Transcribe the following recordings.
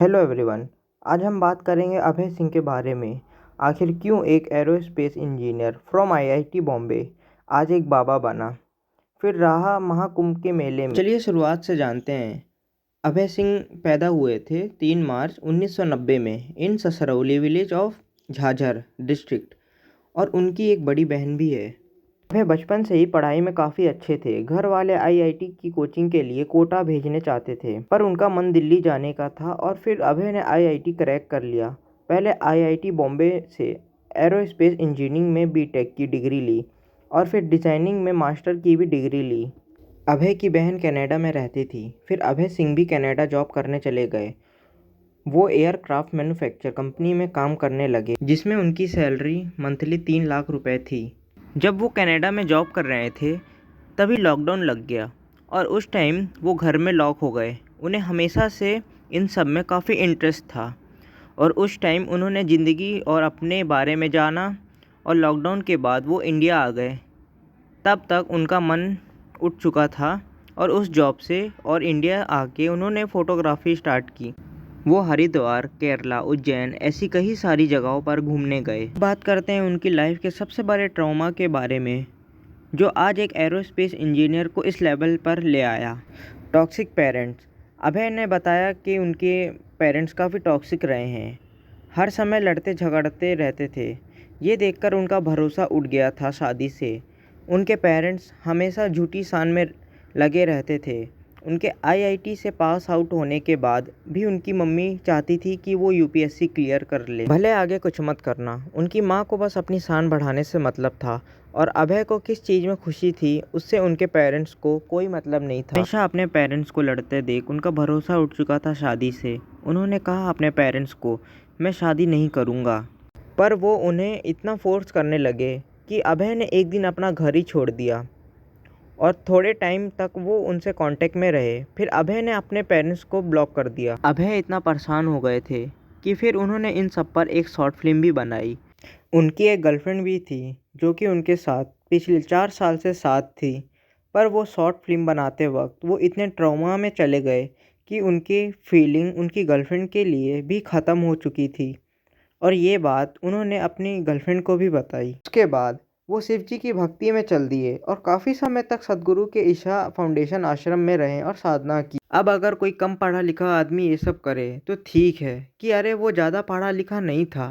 Hello everyone. आज हम बात करेंगे अभय सिंह के बारे में। आखिर क्यों एक aerospace engineer from IIT Bombay आज एक बाबा बना, फिर रहा महाकुंभ के मेले में। चलिए शुरुआत से जानते हैं। अभय सिंह पैदा हुए थे 3 मार्च 1990 में इन ससरौली विलेज ऑफ झाझर डिस्ट्रिक्ट, और उनकी एक बड़ी बहन भी है। अभय बचपन से ही पढ़ाई में काफ़ी अच्छे थे। घर वाले आईआईटी की कोचिंग के लिए कोटा भेजने चाहते थे, पर उनका मन दिल्ली जाने का था और फिर अभय ने आईआईटी क्रैक कर लिया। पहले आईआईटी बॉम्बे से एरोस्पेस इंजीनियरिंग में बीटेक की डिग्री ली और फिर डिज़ाइनिंग में मास्टर की भी डिग्री ली। अभय की बहन कनाडा में रहती थी, फिर अभय सिंह भी कनाडा जॉब करने चले गए। वो एयरक्राफ्ट मैन्युफैक्चर कंपनी में काम करने लगे, जिसमें उनकी सैलरी मंथली 3 लाख रुपए थी। जब वो कनाडा में जॉब कर रहे थे तभी लॉकडाउन लग गया और उस टाइम वो घर में लॉक हो गए। उन्हें हमेशा से इन सब में काफ़ी इंटरेस्ट था और उस टाइम उन्होंने ज़िंदगी और अपने बारे में जाना, और लॉकडाउन के बाद वो इंडिया आ गए। तब तक उनका मन उठ चुका था और उस जॉब से और इंडिया आके उन्होंने फ़ोटोग्राफी स्टार्ट की। वो हरिद्वार, केरला, उज्जैन ऐसी कई सारी जगहों पर घूमने गए। बात करते हैं उनकी लाइफ के सबसे बड़े ट्रॉमा के बारे में, जो आज एक एरोस्पेस इंजीनियर को इस लेवल पर ले आया। Toxic parents. अभय ने बताया कि उनके पेरेंट्स काफ़ी टॉक्सिक रहे हैं, हर समय लड़ते झगड़ते रहते थे। ये देखकर उनका भरोसा उठ गया था शादी से। उनके पेरेंट्स हमेशा झूठी सान में लगे रहते थे। उनके आईआईटी से पास आउट होने के बाद भी उनकी मम्मी चाहती थी कि वो यूपीएससी क्लियर कर ले, भले आगे कुछ मत करना। उनकी माँ को बस अपनी शान बढ़ाने से मतलब था, और अभय को किस चीज़ में खुशी थी उससे उनके पेरेंट्स को कोई मतलब नहीं था। हमेशा अपने पेरेंट्स को लड़ते देख उनका भरोसा उठ चुका था शादी से। उन्होंने कहा अपने पेरेंट्स को, मैं शादी नहीं करूँगा, पर वो उन्हें इतना फोर्स करने लगे कि अभय ने एक दिन अपना घर ही छोड़ दिया और थोड़े टाइम तक वो उनसे कांटेक्ट में रहे। फिर अभय ने अपने पेरेंट्स को ब्लॉक कर दिया। अभय इतना परेशान हो गए थे कि फिर उन्होंने इन सब पर एक शॉर्ट फिल्म भी बनाई। उनकी एक गर्लफ्रेंड भी थी जो कि उनके साथ पिछले 4 साल से साथ थी, पर वो शॉर्ट फिल्म बनाते वक्त वो इतने ट्रॉमा में चले गए कि उनकी फीलिंग उनकी गर्लफ्रेंड के लिए भी ख़त्म हो चुकी थी, और ये बात उन्होंने अपनी गर्लफ्रेंड को भी बताई। उसके बाद वो शिव जी की भक्ति में चल दिए और काफ़ी समय तक सदगुरु के ईशा फाउंडेशन आश्रम में रहे और साधना की। अब अगर कोई कम पढ़ा लिखा आदमी ये सब करे तो ठीक है कि अरे वो ज़्यादा पढ़ा लिखा नहीं था,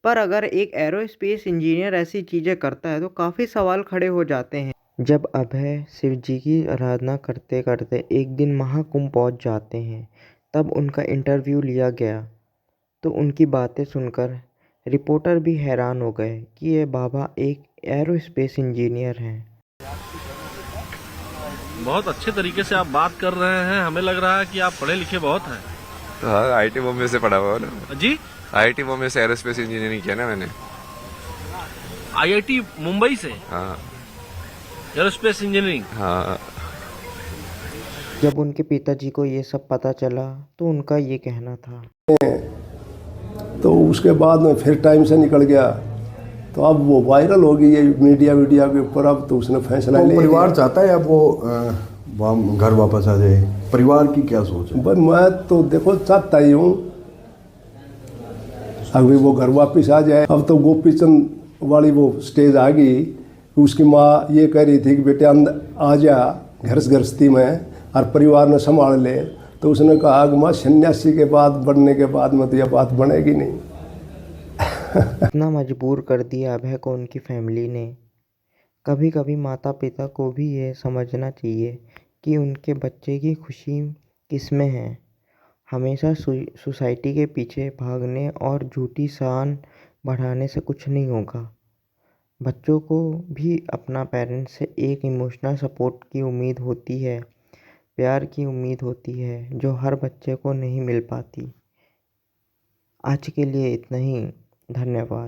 पर अगर एक एरोस्पेस इंजीनियर ऐसी चीज़ें करता है तो काफ़ी सवाल खड़े हो जाते हैं। जब अभय शिव जी की आराधना करते करते एक दिन महाकुंभ पहुंच जाते हैं, तब उनका इंटरव्यू लिया गया, तो उनकी बातें सुनकर रिपोर्टर भी हैरान हो गए कि ये बाबा एक एरोस्पेस इंजीनियर हैं। बहुत अच्छे तरीके से आप बात कर रहे हैं, हमें लग रहा है कि आप पढ़े लिखे बहुत हैं। हाँ, आईटी बॉम्बे से पढ़ा हुआ है ना। जी, आईटी बॉम्बे से एरोस्पेस इंजीनियरिंग किया ना मैंने। आईआईटी मुंबई से हाँ एरोस्पेस इंजीनियरिंग। हाँ। जब उनके पिताजी को ये सब पता चला तो उनका ये कहना था। तो उसके बाद में फिर टाइम से निकल गया, तो अब वो वायरल हो गई है मीडिया के ऊपर। अब तो उसने फैसला ले लिया। परिवार चाहता है अब वो घर वापस आ जाए, परिवार की क्या सोच है? बस मैं तो देखो चाहता ही हूँ अभी वो घर वापस आ जाए। अब तो गोपी चंद वाली वो स्टेज आ गई, उसकी माँ ये कह रही थी कि बेटे अंदर आ जा गृहस्थी में और परिवार ने संभाल ले, तो उसने कहा कि माँ सन्यासी के बाद बढ़ने के बाद में तो यह बात बनेगी नहीं। इतना मजबूर कर दिया अभय को उनकी फैमिली ने। कभी कभी माता पिता को भी ये समझना चाहिए कि उनके बच्चे की खुशी किस में है। हमेशा सोसाइटी के पीछे भागने और झूठी शान बढ़ाने से कुछ नहीं होगा। बच्चों को भी अपना पेरेंट्स से एक इमोशनल सपोर्ट की उम्मीद होती है, प्यार की उम्मीद होती है, जो हर बच्चे को नहीं मिल पाती। आज के लिए इतना ही। धन्यवाद।